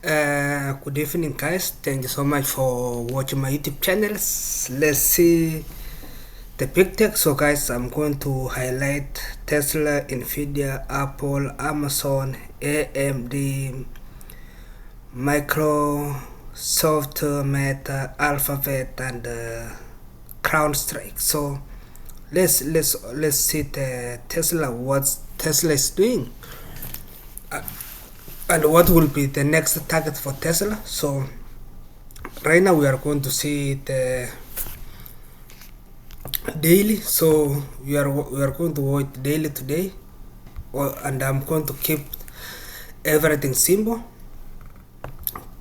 Good evening, guys. Thank you so much for watching my YouTube channels. Let's see the big tech. So, guys, I'm going to highlight Tesla, NVIDIA, Apple, Amazon, AMD, Microsoft, Meta, Alphabet, and CrowdStrike. So, let's see the Tesla. What Tesla is doing. And what will be the next target for Tesla. So right now we are going to see the daily. So we are going to watch daily today, and I'm going to keep everything simple.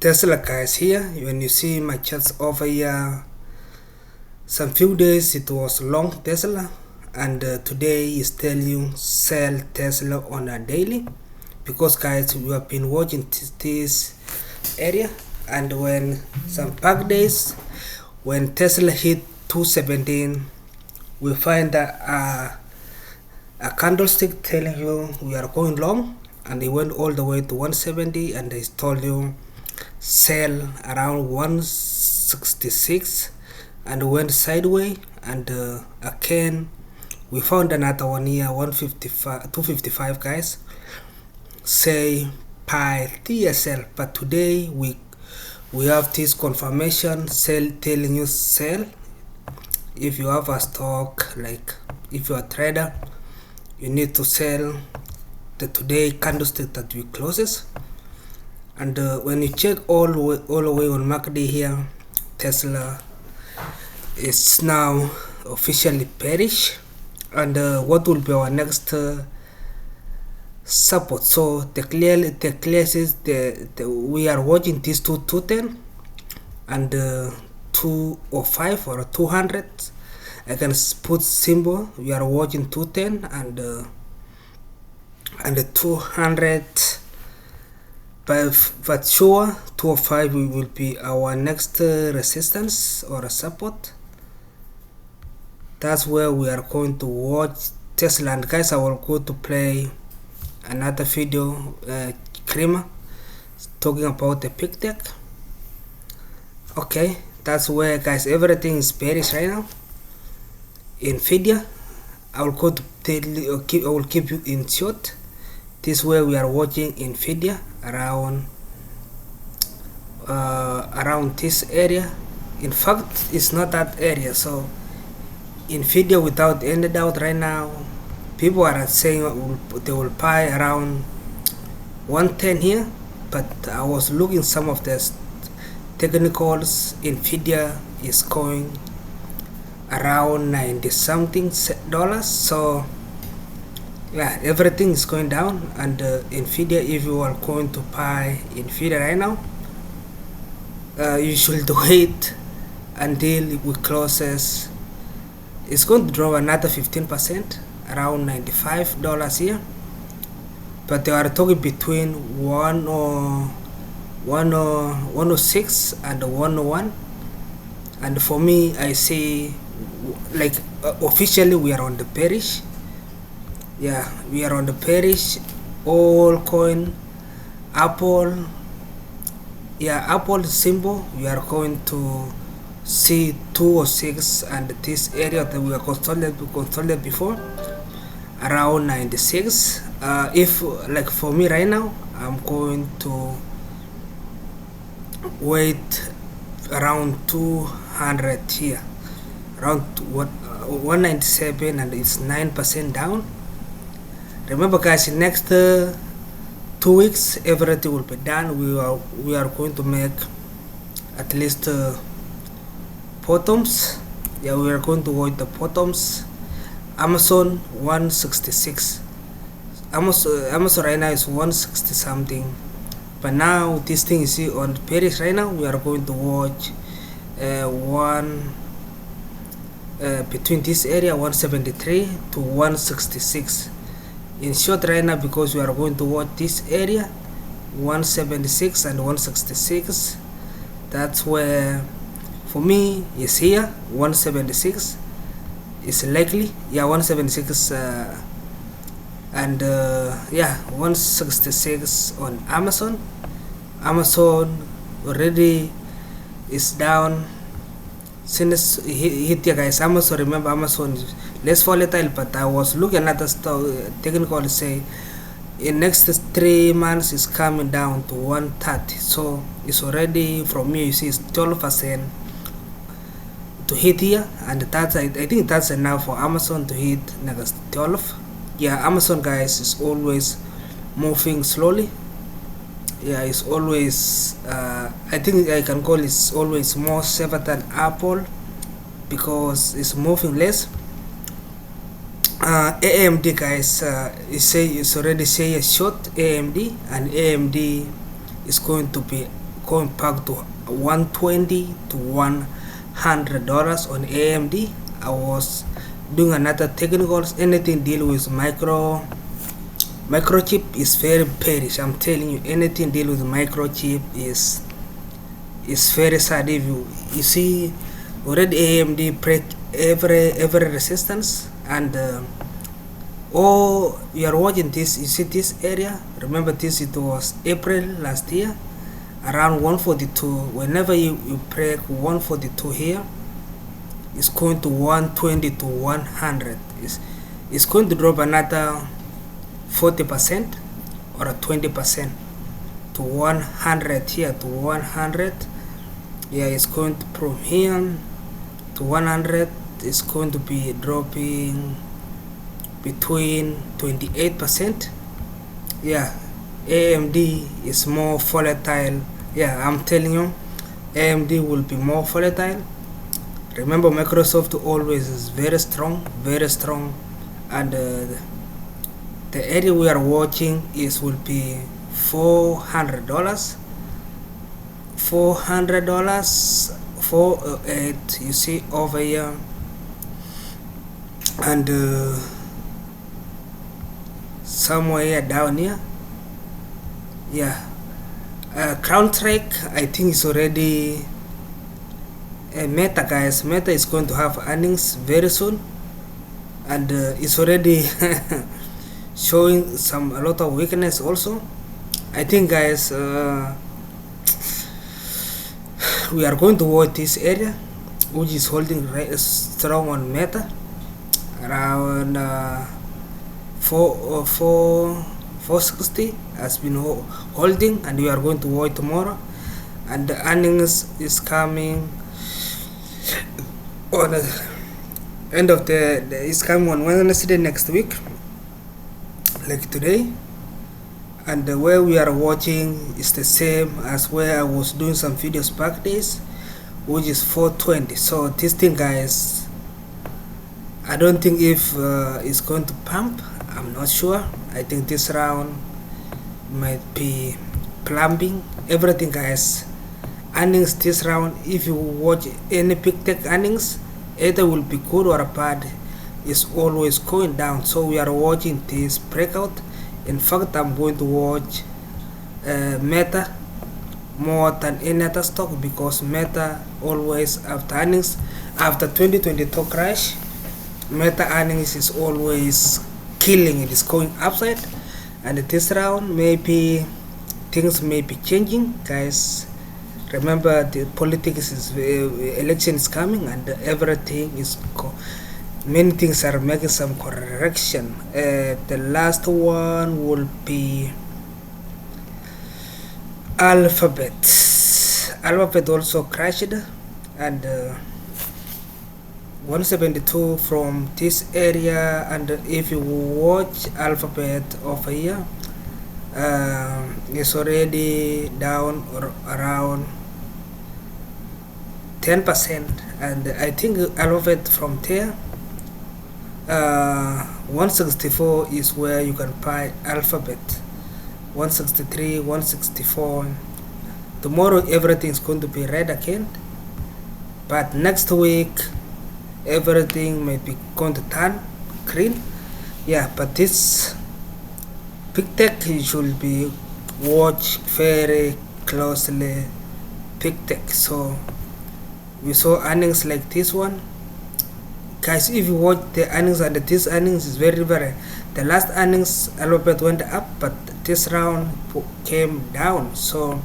Tesla, guys, here when you see my charts over here, some few days it was long Tesla, and today is telling you sell Tesla on a daily, because guys we have been watching this area, and when some back days when Tesla hit 217, we find a candlestick telling you we are going long, and they went all the way to 170, and they told you sell around 166, and went sideways, and again we found another one here 155 255, guys, say buy TSL. But today we have this confirmation sell, telling you sell. If you have a stock, like if you are a trader, you need to sell the today candlestick that we closes. And when you check all the way on market day here, Tesla is now officially bearish. And what will be our next support? So the clear is we are watching these 210 and 205 or 200. I can put symbol. We are watching 210 and 200, but sure 205 will be our next resistance or a support. That's where we are going to watch Tesla. And guys, I will go to play another video, Kramer talking about the big tech. Okay, that's where, guys, everything is bearish right now. NVIDIA, I will go to tell you, I will keep you in short. This is where we are watching NVIDIA around this area. In fact, it's not that area. So NVIDIA, without any doubt, right now people are saying they will buy around 110 here, but I was looking some of the technicals. NVIDIA is going around 90 something dollars. So yeah, everything is going down. And NVIDIA, if you are going to buy NVIDIA right now, you should wait until we closes. It's going to drop another 15%, around $95 here. But they are talking between 106 and 101. And for me, I see, like, officially we are on the bearish. Yeah, we are on the bearish. All coin, Apple, yeah, Apple symbol, we are going to see 206, and this area that we are consolidated before, around 96. If, like, for me right now, I'm going to wait around 200 here, around 197, and it's 9% down. Remember, guys, in next 2 weeks everything will be done. We are going to make at least bottoms. Yeah, we are going to watch the bottoms. Amazon 166. Amazon right now is 160 something, but now this thing is on bearish right now. We are going to watch between this area 173 to 166. In short right now, because we are going to watch this area 176 and 166. That's where for me is here. 176 is likely. Yeah, 176 and yeah, 166 on Amazon, Amazon already is down since hit here, guys. Amazon, remember, Amazon is less volatile, but I was looking at the stock technical say in next 3 months is coming down to 130, so it's already, from here you see, it's 12% to hit here, and that's I think that's enough for Amazon to hit next 12. Yeah, Amazon, guys, is always moving slowly. Yeah, it's always I think I can call it's always more safer than Apple because it's moving less. AMD, guys, it's already say a short AMD, and AMD is going to be going back to 120 to $100 on AMD. I was doing another technicals. Anything deal with microchip is very bearish. I'm telling you, anything deal with microchip is very sad. If you see already AMD break every resistance, and you are watching this, you see this area, remember this, it was April last year around 142. Whenever you break 142 here, it's going to 120 to 100. It's going to drop another 40% or 20% to 100 here, to 100. Yeah, it's going to, from here to 100, it's going to be dropping between 28%. Yeah, AMD is more volatile. Yeah, I'm telling you, AMD will be more volatile. Remember, Microsoft always is very strong, and the area we are watching is will be $400, $408, you see over here, and somewhere down here. Yeah, CrowdStrike, I think it's already Meta, guys. Meta is going to have earnings very soon, and it's already showing a lot of weakness also. I think, guys, we are going to watch this area, which is holding strong on Meta around 460 has been holding, and we are going to watch tomorrow, and the earnings is coming on the end of it's coming on Wednesday next week, like today. And the way we are watching is the same as where I was doing some videos back days, which is 420. So this thing, guys, I don't think if it's going to pump. I'm not sure. I think this round might be plumbing everything, guys. Earnings this round, if you watch any big tech earnings, either will be good or bad, is always going down. So we are watching this breakout. In fact, I'm going to watch Meta more than any other stock, because Meta always after earnings, after 2022 crash, Meta earnings is always killing it. Is going upside, and this round maybe things may be changing, guys. Remember, the politics is election is coming, and everything is many things are making some correction. The last one will be Alphabet also crashed, and 172 from this area. And if you watch Alphabet over here, it's already down around 10%, and I think Alphabet from there 164 is where you can buy Alphabet. 163, 164. Tomorrow everything is going to be red again, but next week everything may be going to turn green. Yeah, but this big tech, you should be watch very closely big tech. So we saw earnings like this one, guys. If you watch the earnings, and this earnings is very the last earnings Alphabet went up, but this round came down. So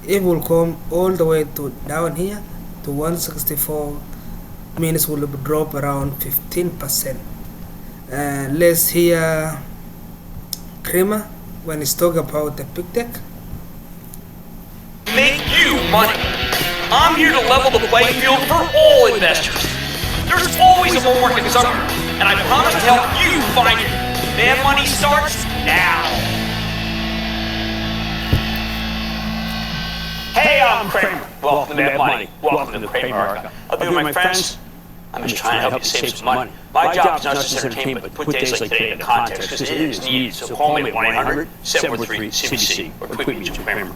It will come all the way to down here to 164, means will drop around 15%. Let's hear Kramer when he's talking about the big tech. Make you money. I'm here to level the playing field for all investors. There's always a bull market somewhere, and I promise to help you find it. Mad Money starts now. Hey, I'm Kramer. Welcome to Mad Money. Welcome to the Kramer Archive. I'll be with my friends. I'm just trying to help you save some money. My job is not just entertainment, but put days like today into context, because it is needed. So call me at 1-800-743-CBC or tweet me at Kramer.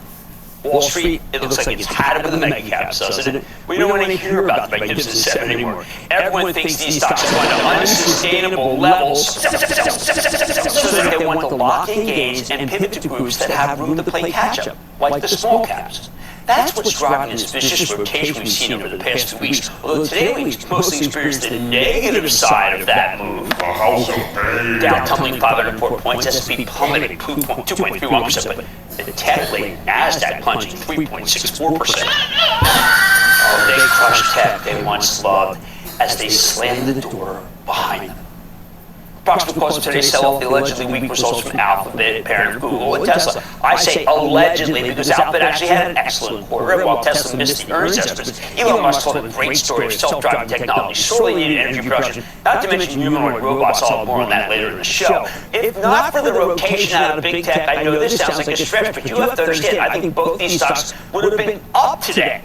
Wall Street, it looks like it's had with the mega caps, doesn't it? We don't want to hear about the Magnificent Seven anymore. Everyone thinks these stocks are going to unsustainable levels, so that they want to lock in gains and pivot to groups that have room to play catch-up, like the small caps. That's what's driving this vicious rotation we've seen over the past 2 weeks, although today we've mostly experienced the negative side of that move. Dow tumbling 504 points, S&P plummeting 2.31%, but the tech-laden NASDAQ plunging 3.64%. Oh, they crushed tech they once loved as they slammed the door behind them. Approximate cause of today's sell-off, the allegedly weak results from Alphabet, parent of Google, and Tesla. I say allegedly because Alphabet actually had an excellent quarter, while Tesla missed the earnings estimates. Elon Musk told a great story of self-driving technology, sorely needed energy production, not to mention humanoid robots. I'll have more on that later in the show. If not for the rotation out of big tech, I know this sounds like a stretch, but you have to understand, I think both these stocks would have been up today.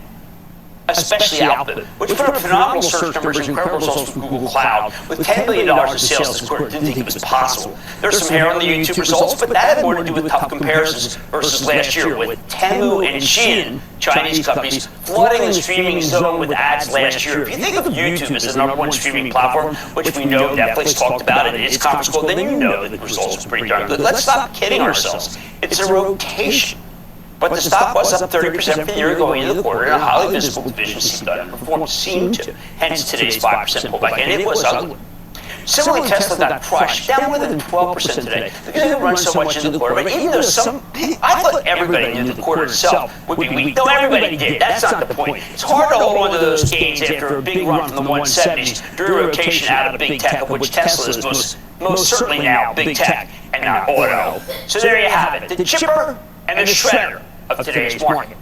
Especially Alphabet, which put up phenomenal search numbers and incredible results from Google Cloud. With $10 billion in sales this quarter, didn't think it was possible. There's some hair on the YouTube results, but that had more to do with tough comparisons versus last year, with Temu and Shein, Chinese companies, flooding the streaming zone with ads last year. If you think of YouTube as the #1 streaming platform, which we know Netflix talked about in its conference call, then you know that the results were pretty darn good. Let's stop kidding ourselves. It's a rotation. But the stock was up 30% from the year going into the quarter, and a highly visible division seemed to underperform, hence today's 5% pullback, and it was ugly. Similarly, Tesla got crushed, down more than 12% today, because it run so much into the quarter. But even though I thought everybody knew the quarter itself would be weak, though everybody did. That's not the point. It's hard to hold on to those gains after a big run from the 170s through rotation out of big tech, of which Tesla is most certainly now big tech and not auto. So there you have it, the chipper and the shredder of today's market.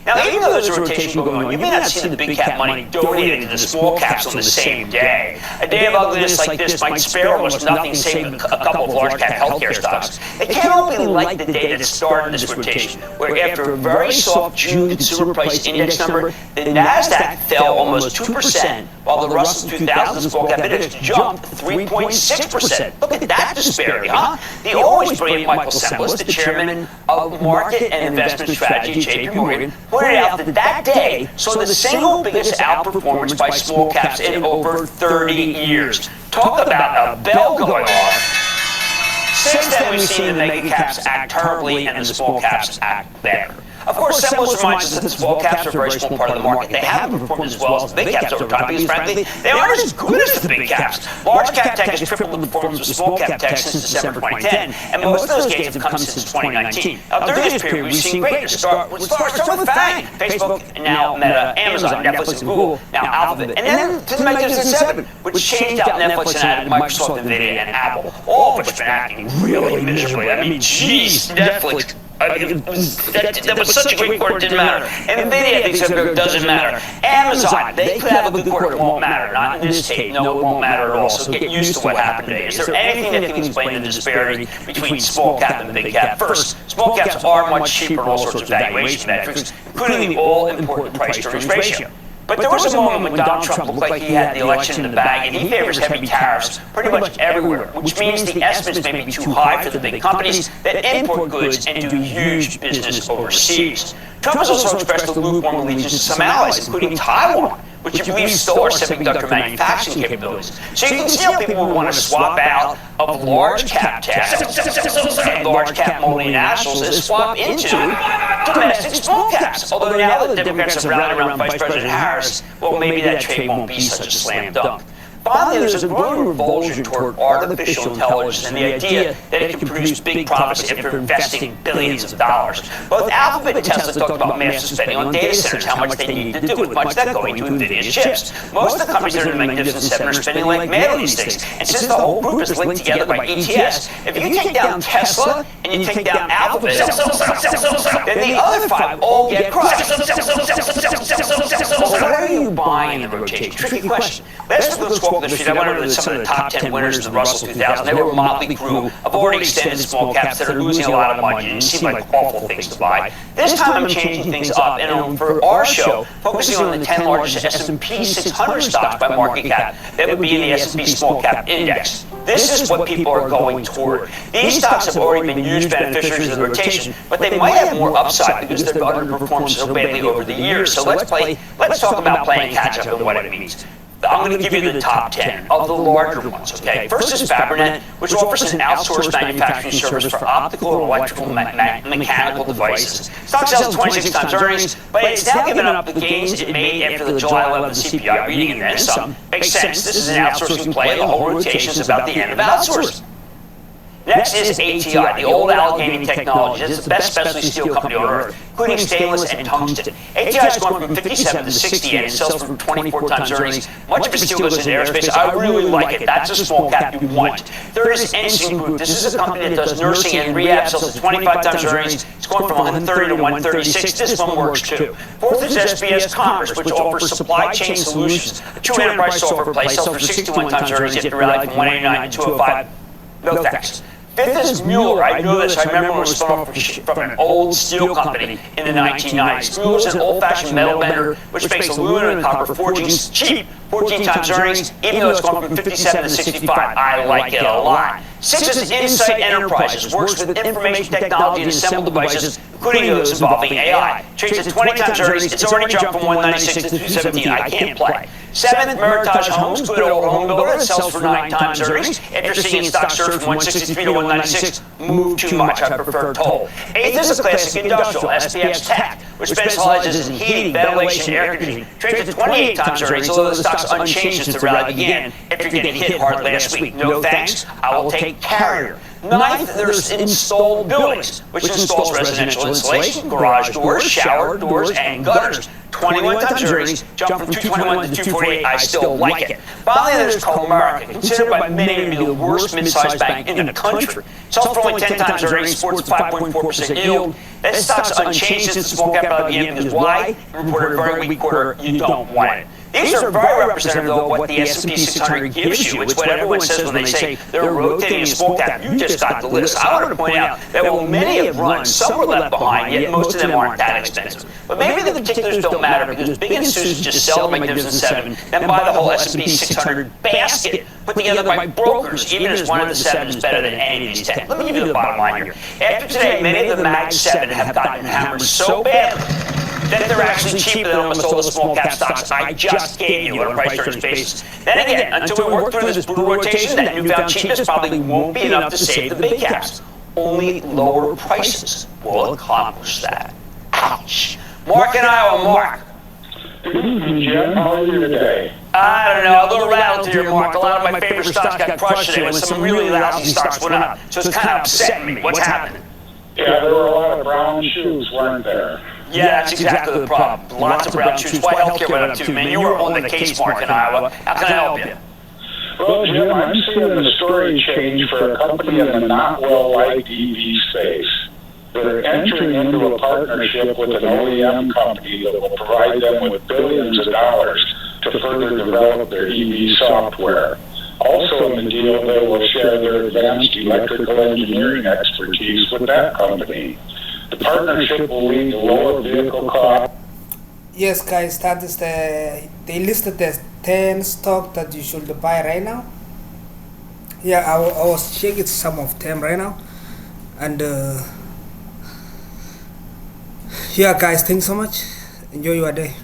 Now, even though there's a rotation going on, you may not see the big cap money donating to the small caps on the same day. A day of ugliness like this might spare almost nothing save a couple of large cap healthcare stocks. It can't only be like the day that started this rotation, where after a very soft June consumer price index number, the NASDAQ fell almost 2%, while the Russell 2000 small cap index jumped 3.6%. Look at that disparity, huh? The always brilliant Michael Semblis, the chairman of market and investment strategy at JP Morgan, pointed out that day saw the single biggest outperformance by small caps in over 30 years. Talk about a bell going off. Since then, we've seen the mega caps act terribly and the small caps act better. Of course, Semblis reminds us that the small caps are a very small part of the market. They haven't performed as well as the big caps over time because, frankly, they aren't as good as the big caps. Large cap tech has tripled the performance of small cap tech since December 2010, and most of those gains have come since 2019. Now, during this period, we've seen great. Let's start with FANG, Facebook, and now Meta, Amazon, Netflix, and Google, now Alphabet, and then to the Magnificent Seven, which changed out Netflix and added Microsoft, NVIDIA, and Apple, all of which have been acting really miserably. I mean, geez, Netflix. That was such a great quarter, it didn't matter. NVIDIA thinks it doesn't matter. Amazon, they could have a good quarter, it won't matter. Not in this tape, no, it won't matter at all. So get used to what happened today. Is there anything that can explain the disparity between small cap and big cap? First, small caps are much cheaper in all sorts of valuation metrics, including the all-important price-to-earnings ratio. But there was a moment when Donald Trump looked like he had the election in the bag, and he favors heavy tariffs pretty much everywhere, which means the estimates may be too high for the big companies that import goods and do huge business overseas. Trump has also expressed a lukewarm allegiance to some allies, including Taiwan, which he believes still are semiconductor manufacturing capabilities. So you can see how people would want to swap out of large cap tech and large cap multinationals and swap into domestic small caps. Although now that the Democrats have rallied around Vice President Harris, well, maybe that trade won't be such a slam dunk. Finally, there's a growing revulsion toward artificial intelligence and the idea that it can produce big profits after investing billions of dollars. Both Alphabet and Tesla talked about massive spending on data centers, how much they need to do, with much of that going to NVIDIA's chips. Most of the companies that are in the Magnificent Seven are spending like mad on these things. And since the whole group is linked together by ETS, if you take down Tesla and you take down Alphabet, then the other five all get crushed. Well, what are you buying in the rotation? Tricky question. Last week, let's walk the street. I went over to some of the top 10 winners of the Russell 2000. They were a motley crew of already extended small caps that are losing a lot of money and seem like awful things to buy. This time I'm changing things up, and for our show, focusing on the 10 largest S&P 600 stocks by market cap that would be in the S&P Small Cap Index. This is what people are going toward. These stocks have already been huge beneficiaries of the rotation, but they might have more upside because they've underperformed so badly over the years. So let's talk about playing catch up and what it means. I'm going to give you the top 10 of the larger ones, okay? First is Fabrinet, which offers an outsourced manufacturing service for optical and electrical mechanical devices. Stock sells 26 times earnings, but it's now given up the gains it made after the July 11th CPI reading and then some. Makes sense. This is an outsourcing play. The whole rotation is about the end of outsourcing. Next is ATI, the old Allegheny Technology. It's the best specialty steel company on earth, including stainless and tungsten. ATI has gone from 57 to 60 and it sells for 24 times earnings. Much of its steel goes into aerospace. I really like it. That's a small cap you want. Third is Ensign Group. This is a company that does nursing and rehab, sells for 25 times earnings. It's going from 130 to 136. This one works too. Fourth is SBS Commerce, which offers supply chain solutions. A true enterprise software play, sells for 61 times earnings. You have to rally from 189 to 205. No thanks. Fifth is Mueller. I know this. I remember when it was spun off from an old steel company in the 1990s. Mueller is an old-fashioned metal bender which makes aluminum and copper forgings cheap, 14 times earnings, even though it's gone from 57 to 65. I like it a lot. Sixth is Insight Enterprises. Works with information technology and assembled devices, including those involving AI. Trades at 20 times earnings. It's already jumped from 196 to 217. I can't play. Seventh, Meritage Homes, good old home builder, sells for 9 times earnings. After seeing stock surge from 163 to 196, move too much. I prefer Toll. Eighth is a classic industrial, SPX Tech, which specializes in heating, ventilation, and air conditioning. Trades at 28 times earnings, although the stock's unchanged since the rally began after getting hit hard last week. No thanks. I will take Carrier. Ninth, there's Installed Buildings, which installs residential insulation, garage doors, shower doors, and gutters. 21 times earnings, jumped from 221 to 248. I still like it. Finally, there's Comerica, considered by many to be the worst mid-sized bank in the country. Sells for only 10 times earnings, sports 5.4% yield. That stock's unchanged since the small cap IBM because why? It reported a very weak quarter. You don't want it. These are very representative of what the S&P 600 gives you. It's what everyone says when they say they're rotating a small cap. You just got the list. I want to point out that while many have run, some were left behind, yet most of them aren't that expensive. But maybe the particulars don't matter because big institutions just sell the Magnificent Seven and buy the whole S&P 600 basket put together by brokers, even as one of the seven is better than any of these 10. Let me give you the bottom line here. After today, many of the Mag 7 have gotten hammered so badly that they're actually cheaper than almost all the small cap stocks I just gave you on a price earnings basis. Then again, until we work through this brutal rotation, that newfound cheapness probably won't be enough to save the big caps. Only lower prices will accomplish that. Ouch. Mark and I are Mark. Good evening, Jim. How are you today? I don't know, a little rattled here, Mark. A lot of my favorite stocks got crushed today when some really lousy stocks went up. So it's kind of upsetting me. What's happening? Yeah, there were a lot of brown shoes, weren't there? Yeah, that's exactly the problem. Lots of brown shoes. Why healthcare went up too, man? You were on the case, Mark, in Iowa. How can I help you? Well, Jim, I'm seeing the story change for a company in the not well-liked EV space. They're entering into a partnership with an OEM company that will provide them with billions of dollars to further develop their EV software. Also in the deal, they will share their advanced electrical engineering expertise with that company. The partnership will lead to lower vehicle costs. Yes, guys, that is they listed the 10 stock that you should buy right now. Yeah, I was checking some of them right now, and yeah, guys, thanks so much. Enjoy your day.